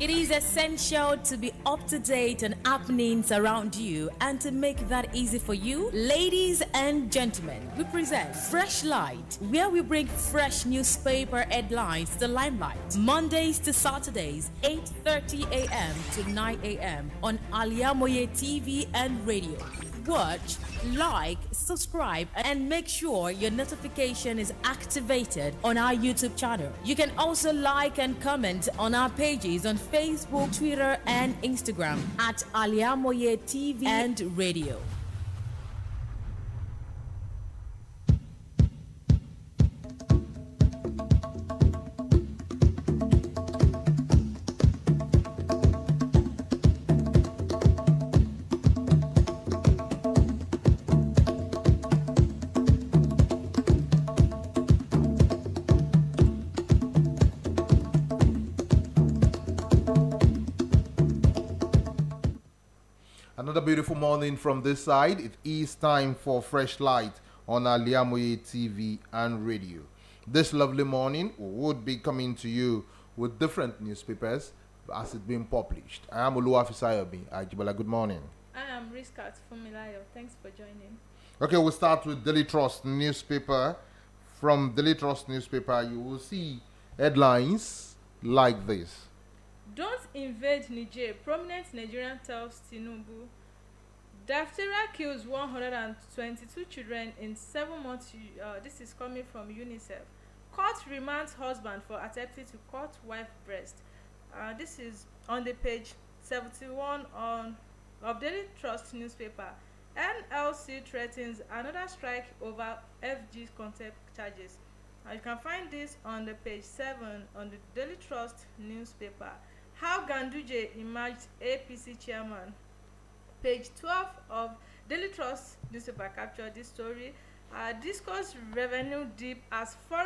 It is essential to be up to date on happenings around you, and to make that easy for you, ladies and gentlemen, we present Freshlight, where we bring fresh newspaper headlines to the limelight. Mondays to Saturdays, 8:30 a.m. to 9 a.m. on Al-IyamoyeTv and radio. Watch, like, subscribe, and make sure your notification is activated on our YouTube channel. You can also like and comment on our pages on Facebook, Twitter, and Instagram at Al-IyamoyeTv and radio. Another beautiful morning from this side. It is time for Fresh Light on Al-IyamoyeTv and radio. This lovely morning, we would be coming to you with different newspapers as it's being published. I am OLUWAFISAYOMI. AJIBOLA, good morning. I am RISQAT Fumilayo. Thanks for joining. Okay, we'll start with Daily Trust newspaper. From Daily Trust newspaper, you will see headlines like this. Don't invade Niger. Prominent Nigerian tells Tinubu. Diphtheria kills 122 children in 7 months. This is coming from UNICEF. Court remands husband for attempting to cut wife breast. This is on the page 71 of Daily Trust newspaper. NLC threatens another strike over FG contempt charges. You can find this on the page 7 on the Daily Trust newspaper. How Ganduje emerged APC chairman. Page 12 of Daily Trust newspaper captured this story. Discuss revenue dip as foreign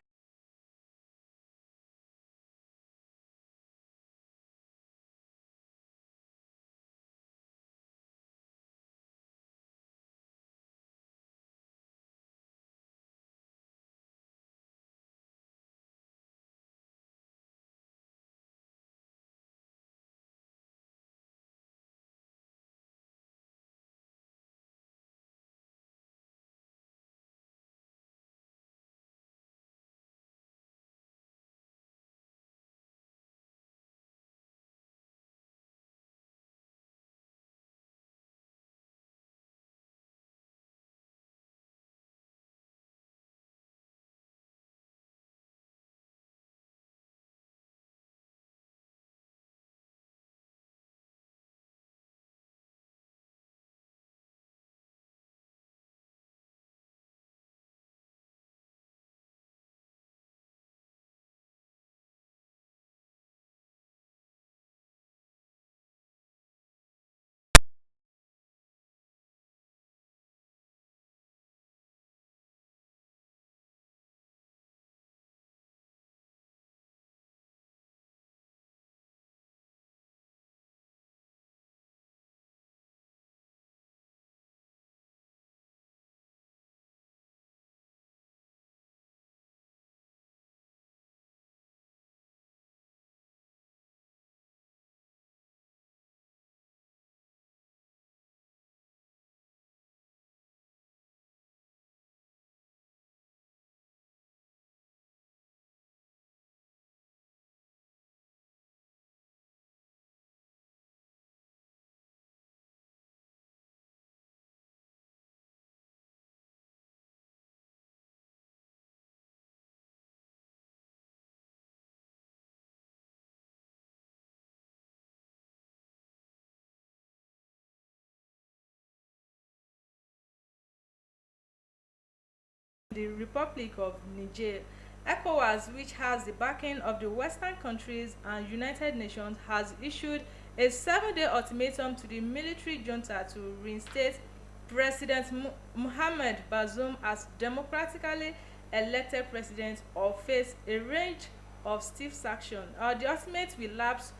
the Republic of Niger. ECOWAS, which has the backing of the Western countries and United Nations, has issued a 7-day ultimatum to the military junta to reinstate President Mohamed Bazoum as democratically elected president or face a range of stiff sanction. The ultimate will lapse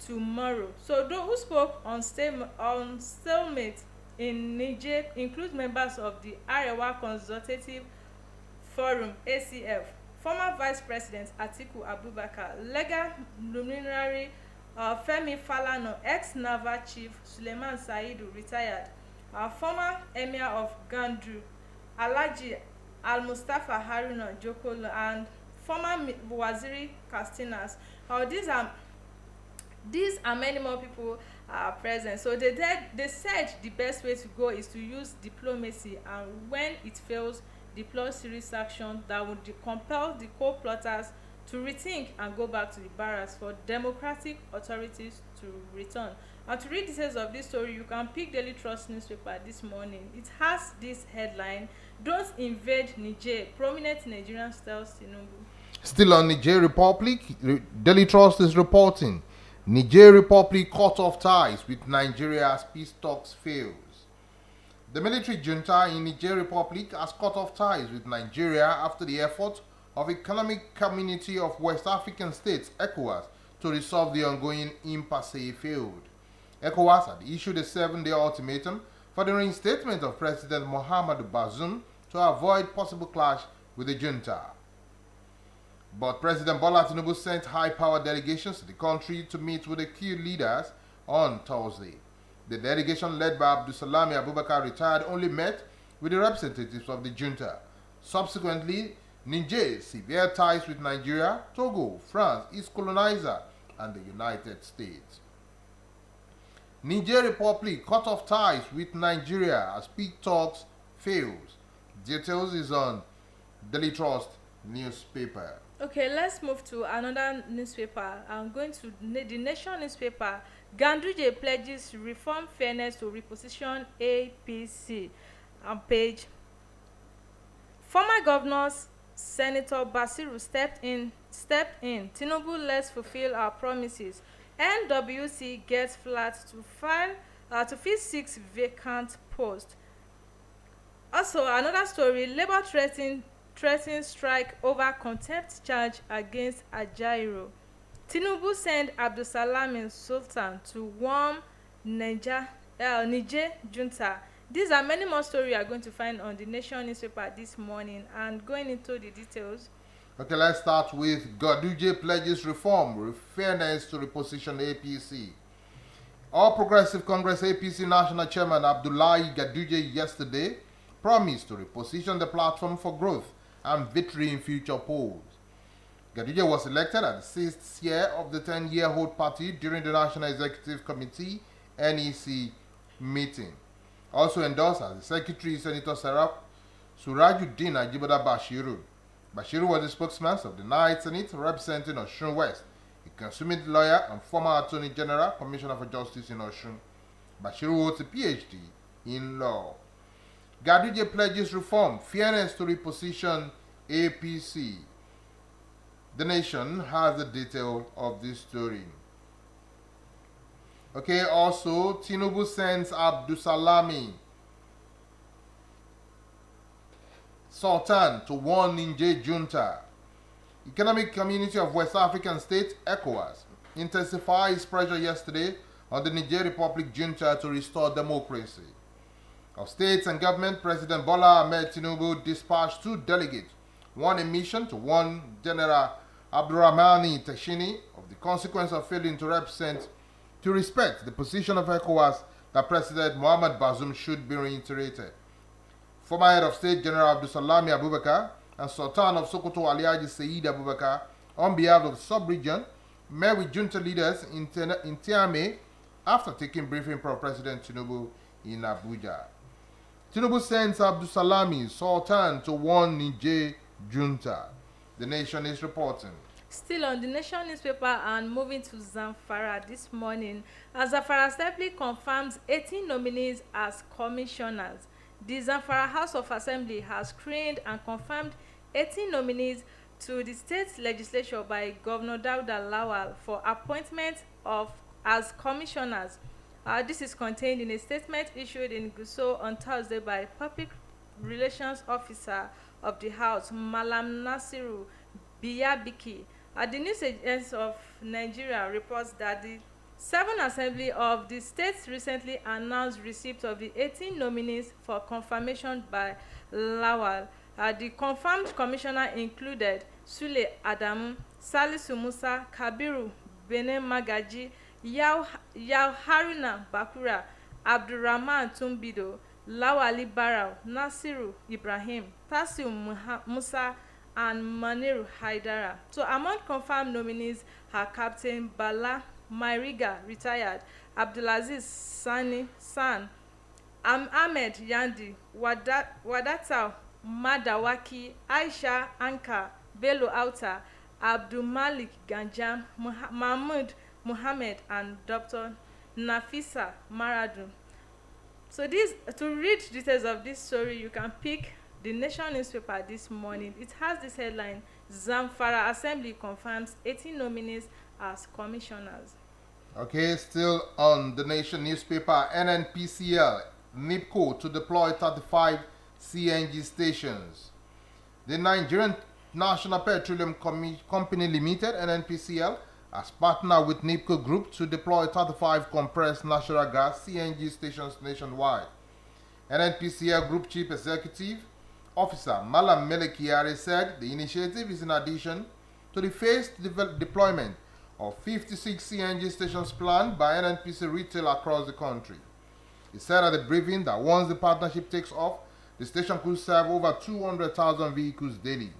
tomorrow. So those who spoke on stalemate in Niger include members of the Arewa Consultative Forum (ACF), former Vice President Atiku Abubakar, legal luminary Femi Falana, ex-Naval Chief Suleiman Saidu, retired. Former Emir of Gandu, Alhaji Al-Mustafa Haruna Jokolo, and former Waziri Kastinas. These are many more people present. So they said the best way to go is to use diplomacy, and when it fails, deploy serious action that would compel the co-plotters to rethink and go back to the barracks for democratic authorities to return. And to read details of this story, you can pick Daily Trust newspaper this morning. It has this headline: "Don't invade Niger. Prominent Nigerian tells Tinubu." Still on Niger Republic, Daily Trust is reporting Niger Republic cut off ties with Nigeria as peace talks fails. The military junta in Niger Republic has cut off ties with Nigeria after the effort of Economic Community of West African States, ECOWAS, to resolve the ongoing impasse failed. ECOWAS had issued a 7-day ultimatum for the reinstatement of President Mohamed Bazoum to avoid possible clash with the junta. But President Bola Tinubu sent high-powered delegations to the country to meet with the key leaders on Thursday. The delegation led by Abdusalami Abubakar retired only met with the representatives of the junta. Subsequently, Niger severed ties with Nigeria, Togo, France, its colonizer, and the United States. Niger Republic cut off ties with Nigeria as peace talks fails. Details is on Daily Trust newspaper. Okay, let's move to another newspaper. I'm going to the Nation newspaper. Ganduje pledges reform fairness to reposition APC. On page, former governors Senator Basiru stepped in. Tinubu, let's fulfill our promises. NWC gets flat to fill 6 vacant posts. Also, another story: Labour threatens strike over contempt charge against Ajaero. Tinubu sent Abdusalami Sultan to warn Niger junta. These are many more stories you are going to find on the Nation newspaper this morning. And going into the details. Okay, let's start with Ganduje pledges reform with fairness to reposition APC. All Progressive Congress APC National Chairman Abdullahi Ganduje yesterday promised to reposition the platform for growth and victory in future polls. Ganduje was elected at the 6th year of the 10-year-old party during the National Executive Committee NEC meeting. Also endorsed as the Secretary, Senator Surajuddin Ajibola Bashiru. Bashiru was the spokesman of the Ninth Senate representing Osun West, a consummate lawyer and former Attorney General, Commissioner for Justice in Osun. Bashiru holds a PhD in law. Ganduje pledges reform, fairness to reposition APC. The Nation has the detail of this story. Okay, also, Tinubu sends Abdusalami Sultan to warn Niger junta. Economic Community of West African States, ECOWAS, intensifies pressure yesterday on the Niger Republic junta to restore democracy. Of states and government, President Bola Ahmed Tinubu dispatched 2 delegates, one a mission to warn General Abdurrahmani Tashini of the consequence of failing to respect the position of ECOWAS that President Mohamed Bazoum should be reiterated. Former head of state General Abdusalami Abubakar and Sultan of Sokoto Alhaji Said Abubakar, on behalf of the sub-region, met with junta leaders in Tiame after taking briefing from President Tinubu in Abuja. Tinubu sends Abdusalami Sultan to warn Niger junta. The Nation is reporting. Still on the Nation newspaper and moving to Zamfara this morning, as Zamfara Assembly confirms 18 nominees as commissioners. The Zamfara House of Assembly has screened and confirmed 18 nominees to the state legislature by Governor Dauda Lawal for appointment as commissioners. This is contained in a statement issued in Gusau on Thursday by Public Relations Officer of the House, Malam Nasiru Biyabiki. The News Agency of Nigeria reports that the 7th Assembly of the states recently announced receipt of the 18 nominees for confirmation by Lawal. The confirmed commissioner included Sule Adamu, Salisu Musa, Kabiru Bene Magaji, Yau Haruna Bakura, Abdurrahman Tumbido, Lawali Barrow, Nasiru Ibrahim, Tasiu Musa, and Maniru Haidara. So among confirmed nominees are Captain Bala Mairiga, retired, Abdulaziz Sani San, Ahmed Yandi, Wadata Madawaki, Aisha Anka, Bello Auta, Abdul Malik Ganjam, Mahmoud Muhammad, and Dr. Nafisa Maradu. So this, to read details of this story, you can pick the Nation newspaper this morning. It has this headline: Zamfara Assembly confirms 18 nominees as commissioners. Okay, still on the Nation newspaper, NNPCL, NIPCO to deploy 35 CNG stations. The Nigerian National Petroleum Company Limited, NNPCL, has partnered with NIPCO Group to deploy 35 compressed natural gas CNG stations nationwide. NNPCL Group Chief Executive Officer Malam Melekiari said the initiative is in addition to the phased deployment of 56 CNG stations planned by NNPC retail across the country. He said at the briefing that once the partnership takes off, the station could serve over 200,000 vehicles daily.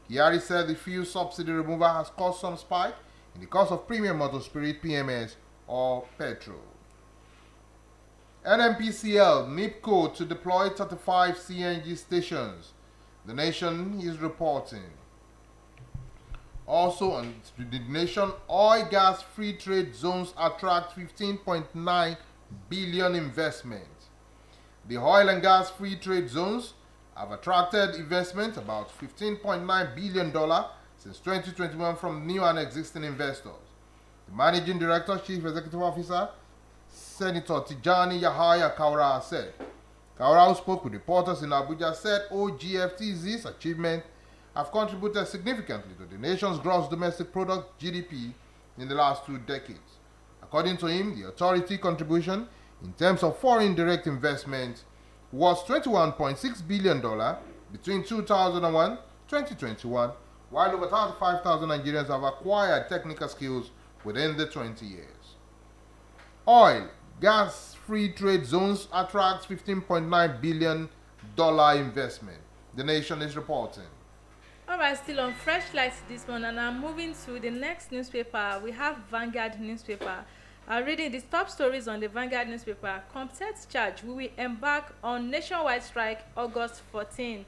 Kiari said the fuel subsidy removal has caused some spike in the cost of premium motor spirit, PMS, or petrol. NNPCL NIPCO to deploy 35 CNG stations. The Nation is reporting. Also on the Nation, oil gas free trade zones attract 15.9 billion investment. The oil and gas free trade zones have attracted investment about $15.9 billion since 2021 from new and existing investors. The Managing Director, Chief Executive Officer, Senator Tijani Yahaya Kaura said. Kaura, who spoke with reporters in Abuja, said OGFTZ's achievement have contributed significantly to the nation's gross domestic product (GDP) in the last 2 decades. According to him, the authority contribution in terms of foreign direct investment was $21.6 billion between 2001 and 2021, while over 35,000 Nigerians have acquired technical skills within the 20 years. Oil, gas free trade zones attracts $15.9 billion investment. The Nation is reporting. Alright, still on Freshlight this morning, and I'm moving to the next newspaper. We have Vanguard newspaper. Reading the top stories on the Vanguard newspaper. Contempt charge: we will embark on nationwide strike August 14.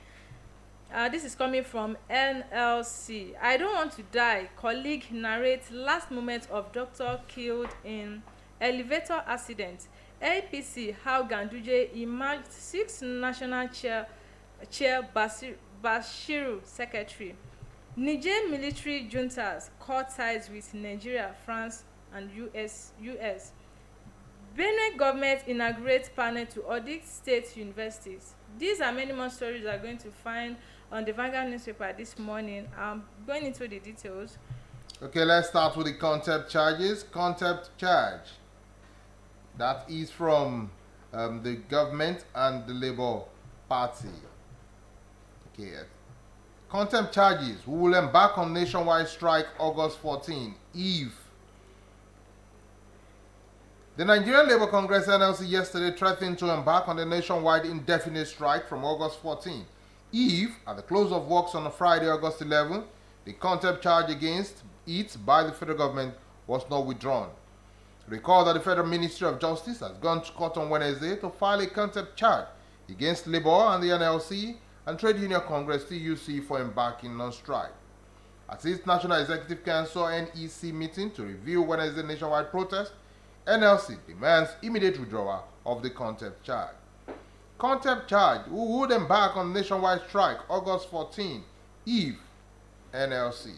This is coming from NLC. I don't want to die. Colleague narrates last moment of doctor killed in elevator accident. APC how Ganduje emerged 6th national chair Bashiru secretary. Niger military juntas cut ties with Nigeria, France, and US. Benue government inaugurates panel to audit state universities. These and many more stories are going to find on the Vanguard newspaper this morning. I'm going into the details. Okay, let's start with the contempt charges. Contempt charge. That is from the government and the Labour Party. Okay. Contempt charges. We will embark on nationwide strike August 14 if the Nigerian Labour Congress NLC yesterday threatened to embark on a nationwide indefinite strike from August 14 if, at the close of works on a Friday, August 11, the contempt charge against it by the federal government was not withdrawn. Recall that the Federal Ministry of Justice has gone to court on Wednesday to file a contempt charge against Labour and the NLC and Trade Union Congress TUC for embarking on strike. At its National Executive Council NEC meeting to review Wednesday nationwide protest, NLC demands immediate withdrawal of the contempt charge. Contempt charge: who would embark on nationwide strike August 14 if NLC.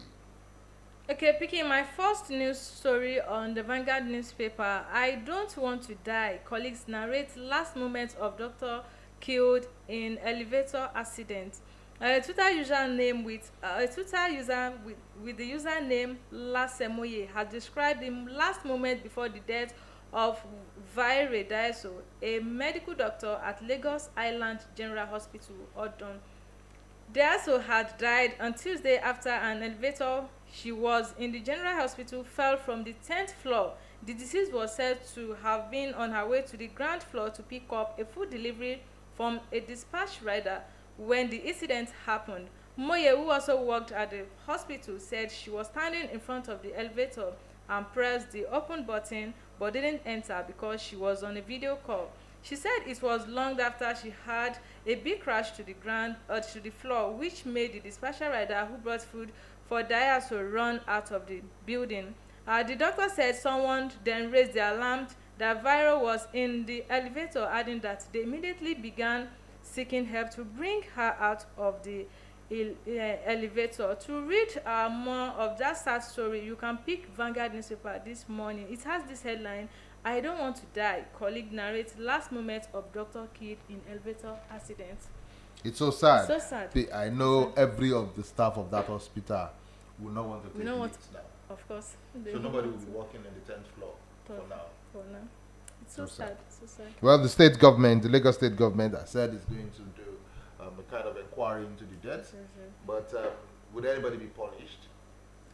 Okay, picking my first news story on the Vanguard newspaper. I don't want to die. Colleagues narrate last moments of doctor killed in elevator accident. A Twitter user with the username Lasemoye has described the last moment before the death of Vaire Daiso, a medical doctor at Lagos Island General Hospital, Odon. Daiso had died on Tuesday after an elevator she was in the general hospital fell from the 10th floor The deceased was said to have been on her way to the ground floor to pick up a food delivery from a dispatch rider when the incident happened. Moye, who also worked at the hospital, said she was standing in front of the elevator and pressed the open button but didn't enter because she was on a video call. She said it was long after she had a big crash to the ground to the floor, which made the dispatcher rider who brought food for Daya to run out of the building. The doctor said someone then raised the alarm that Viro was in the elevator, adding that they immediately began seeking help to bring her out of the elevator. To read more of that sad story, you can pick Vanguard newspaper this morning. It has this headline: "I don't want to die. Colleague narrates last moment of doctor killed in elevator accident." It's so sad. So sad. I know every of the staff of that hospital will not want to take it now. Of course. So nobody will be working in the 10th floor for now. It's so sad. So sad. Well, the state government, the Lagos state government, has said it's going to do a kind of inquiry into the death. But would anybody be punished?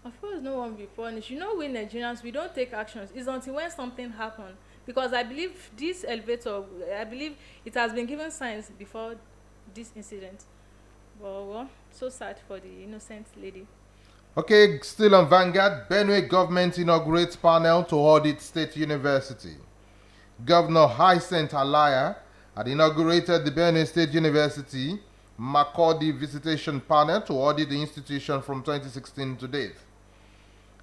Of course, no one will be punished. You know, we Nigerians, we don't take actions. It's until when something happens. Because I believe this elevator, it has been given signs before this incident. Well, so sad for the innocent lady. Okay, still on Vanguard, Benue government inaugurates panel to audit state university. Governor Hyacinth Alaya had inaugurated the Benue State University Makurdi visitation panel to audit the institution from 2016 to date.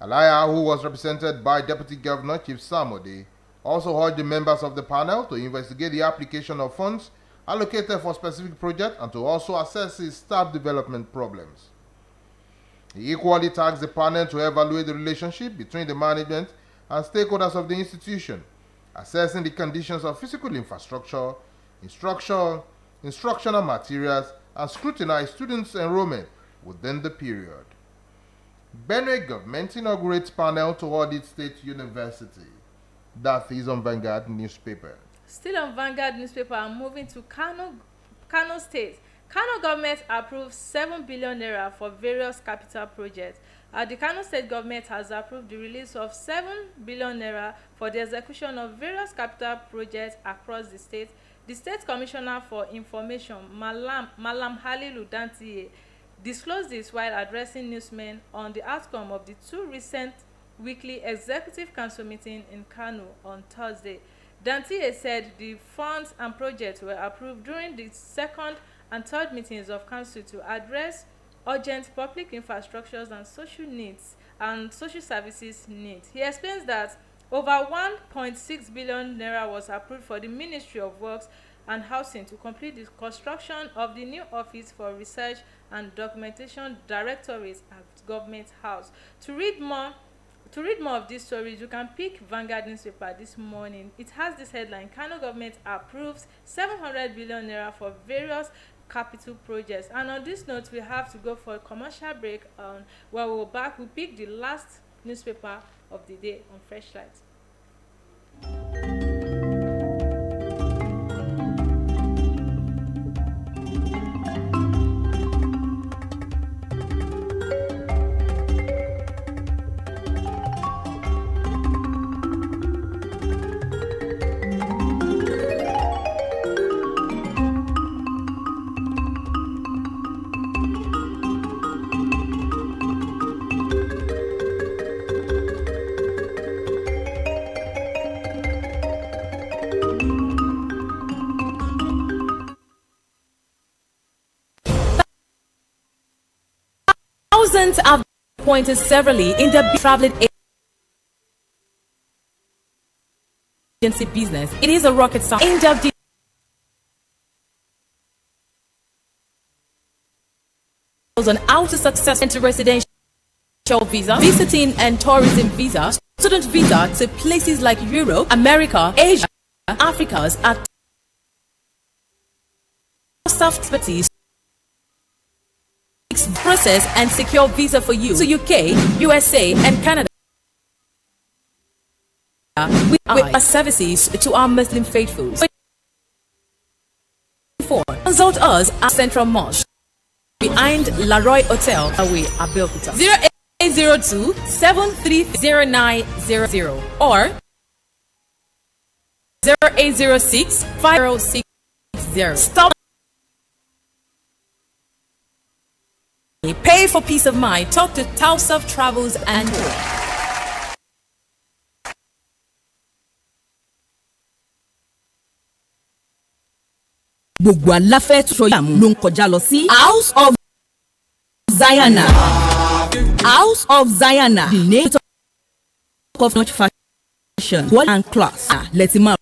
Alaya, who was represented by Deputy Governor Chief Samode, also urged the members of the panel to investigate the application of funds allocated for specific projects and to also assess its staff development problems. He equally tasked the panel to evaluate the relationship between the management and stakeholders of the institution, assessing the conditions of physical infrastructure, instructional materials, and scrutinize students' enrollment within the period. Benue government inaugurates panel to audit state university. That is on Vanguard newspaper. Still on Vanguard newspaper, I'm moving to Kano State. Kano government approved 7 billion naira for various capital projects. The Kano State government has approved the release of 7 billion naira for the execution of various capital projects across the state. The State Commissioner for Information, Malam Halilu Dantiye, disclosed this while addressing newsmen on the outcome of the two recent weekly executive council meetings in Kano on Thursday. Dantiye said the funds and projects were approved during the second and third meetings of council to address urgent public infrastructures and social needs and social services needs. He explains that over 1.6 billion naira was approved for the Ministry of Works and Housing to complete the construction of the new office for research and documentation directorate at Government House. To read more of these stories, you can pick Vanguard newspaper this morning. It has this headline: Kano government approves 700 billion naira for various capital projects. And on this note, we have to go for a commercial break. While we're back, we'll pick the last newspaper of the day on Freshlight. 1,000s have been appointed severally in the traveling agency business. It is a rocket science. In-depth details on how to success into residential visa, visiting and tourism visa, student visa to places like Europe, America, Asia, Africa at soft expertise. Process and secure visa for you to UK, USA, and Canada. With our services to our Muslim faithful. Consult us at Central Mosque behind Laroy Hotel, away Abeokuta. 0802 730900 or 0806 5060. Stop. Pay for peace of mind. Talk to Tausof Travels and Tour. Gbogbo aláfẹ́ tó yàmú ló ń kọjá lọ sí House of Zayana. House of Zayana, the name of not fashion, quality and class. Let's ma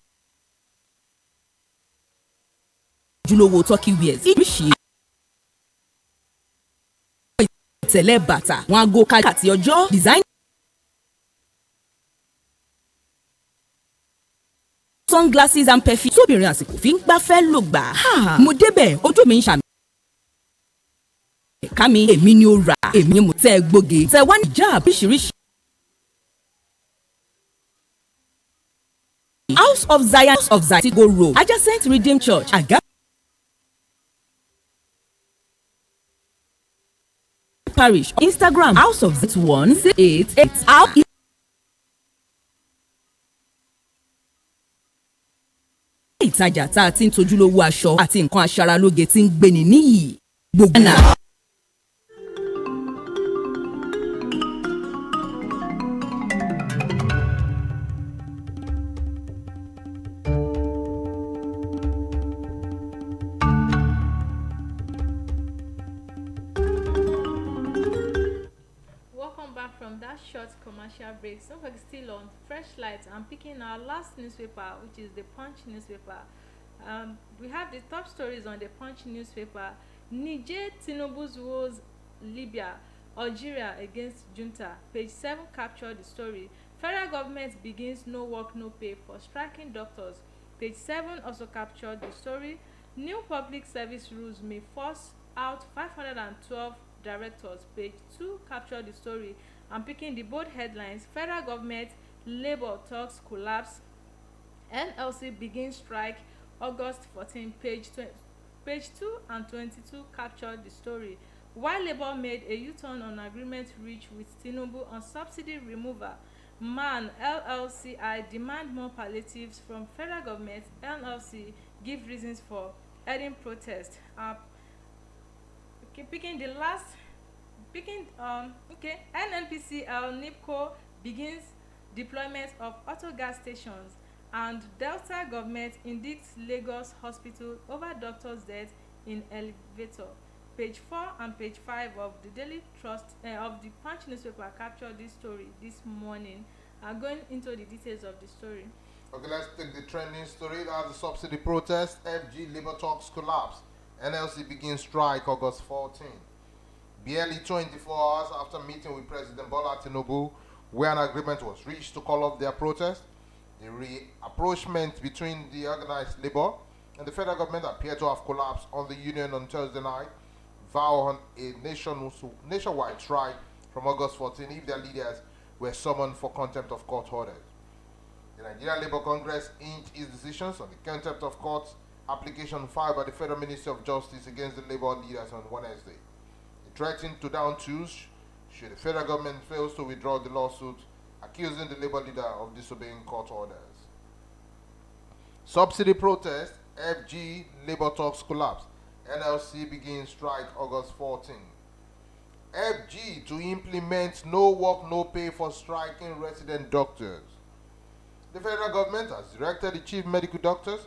ojúlówó turkey wears. Ìrísí ìtẹ̀lẹ̀ bàtà wọn aago káàkiri ọjọ́ design. Sunglasses and perfume. Sóbìnrin àsìkò fi ń gbafẹ́ ló gbà. Mo débẹ̀ ojú mi ń ṣàmì. Ẹ̀ka mi èmi ni ó rà. Èmi ni mo tẹ́ gbóge. Tẹ wá ní ìjà oríṣiríṣi. House of Zion ti go road adjacent Redeemed Church. Àga Parish. Instagram House of 1688 out. Ìtajà tá a ti ń tojúlówó aṣọ àti nǹkan aṣaralóge tí ń gbéni níyì. Gbogbo náà. Welcome back from that short commercial break. So we're still on Freshlight. I'm picking our last newspaper, which is the Punch newspaper. We have the top stories on the Punch newspaper. Niger Tinubu's woes Libya, Algeria against junta. Page 7 captured the story. Federal government begins no work no pay for striking doctors. Page 7 also captured the story. New public service rules may force out 512 directors. Page 2 captured the story. I'm picking the bold headlines. Federal government labor talks collapse. NLC begins strike August 14. Page 2 and 22 captured the story. While Labour made a U-turn on agreement reached with Tinubu on subsidy removal, MAN LLCI demand more palliatives from federal government. NLC give reasons for ending protest. NNPCL NIPCO begins deployment of auto gas stations, and Delta government indicts Lagos hospital over doctor's death in elevator. Page 4 and page 5 of the Daily Trust of the Punch newspaper captured this story this morning. Going into the details of the story. Okay, let's take the trending story. That's the subsidy protest. FG Labour talks collapse. NLC begins strike August 14. Barely 24 hours after meeting with President Bola Tinubu, where an agreement was reached to call off their protest, the rapprochement between the organized labor and the federal government appeared to have collapsed on the union on Thursday night, vow on a nationwide strike from August 14 if their leaders were summoned for contempt of court orders. The Nigerian Labour Congress inked its decisions on the contempt of court application filed by the Federal Ministry of Justice against the Labour leaders on Wednesday. It threatened to down tools should the federal government fail to withdraw the lawsuit, accusing the Labour leader of disobeying court orders. Subsidy protest, FG Labour talks collapse. NLC begins strike August 14. FG to implement no work no pay for striking resident doctors. The federal government has directed the chief medical doctors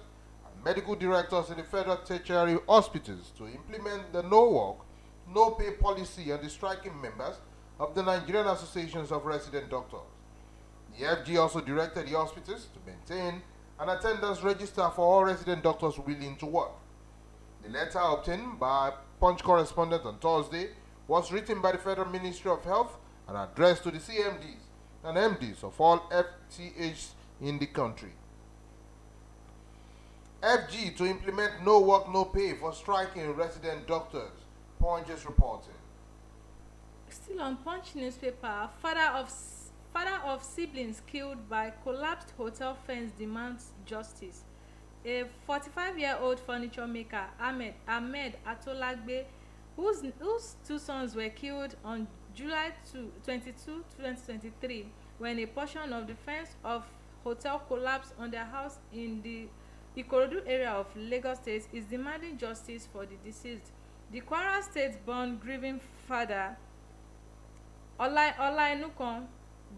and medical directors in the federal tertiary hospitals to implement the no work no pay policy on the striking members of the Nigerian Associations of Resident Doctors. The FG also directed the hospitals to maintain an attendance register for all resident doctors willing to work. The letter obtained by Punch correspondent on Thursday was written by the Federal Ministry of Health and addressed to the CMDs and MDs of all FTHs in the country. FG to implement no work no pay for striking resident doctors. Punch is reporting. Still on Punch newspaper, father of siblings killed by collapsed hotel fence demands justice. A 45-year-old furniture maker, Ahmed Atolagbe, whose two sons were killed on July 22, 2023, when a portion of the fence of hotel collapse on their house in the Ikorodu area of Lagos State is demanding justice for the deceased. The Kwara State-born grieving father Olainukan,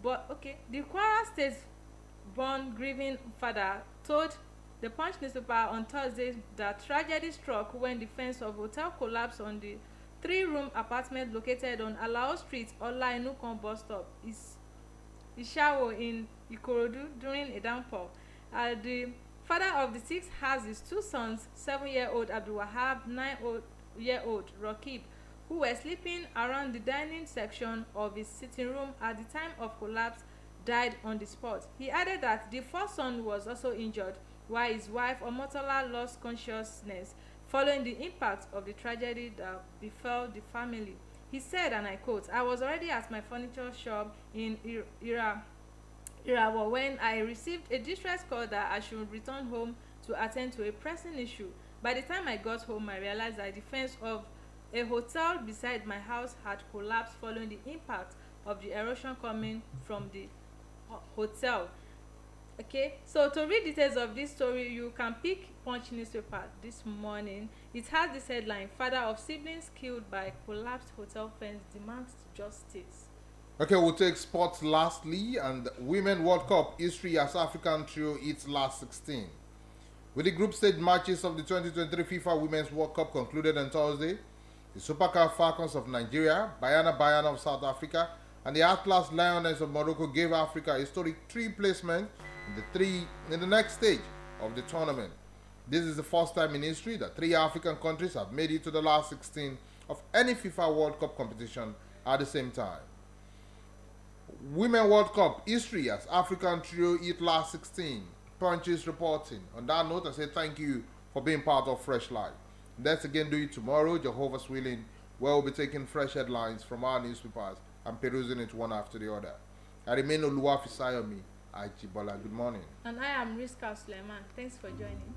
the Kwara State-born grieving father told the Punch newspaper on Thursday that tragedy struck when the fence of hotel collapsed on the 3-room apartment located on Alao Street, Olainukan bus stop, Ishawo in Ikorodu during a downpour. The father of the 6 has his 2 sons, 7-year-old Abdul Wahab, 9-year-old Rakib, who were sleeping around the dining section of his sitting room at the time of collapse, died on the spot. He added that the 4th son was also injured, while his wife Omotola lost consciousness following the impact of the tragedy that befell the family. He said, and I quote, "I was already at my furniture shop in Irawo when I received a distress call that I should return home to attend to a pressing issue. By the time I got home, I realized that the fence of a hotel beside my house had collapsed following the impact of the erosion coming from the hotel." Okay, so to read details of this story, you can pick Punch newspaper this morning. It has this headline: "Father of siblings killed by collapsed hotel fence demands justice." Okay, we'll take sports lastly, and Women World Cup history as African trio its last 16. With the group stage matches of the 2023 FIFA Women's World Cup concluded on Thursday, the Super Cup Falcons of Nigeria, Bayana of South Africa, and the Atlas Lioness of Morocco gave Africa a historic 3 placement in the next stage of the tournament. This is the first time in history that 3 African countries have made it to the last 16 of any FIFA World Cup competition at the same time. Women World Cup history as African trio its last 16. Punch is reporting. On that note, I say thank you for being part of Freshlight. Let's again do it tomorrow, Jehovah's willing, where we'll be taking fresh headlines from our newspapers and perusing it one after the other. I remain OLUWAFISAYOMI, AJIBOLA. Good morning. And I am RISQAT Sulaiman. Thanks for joining.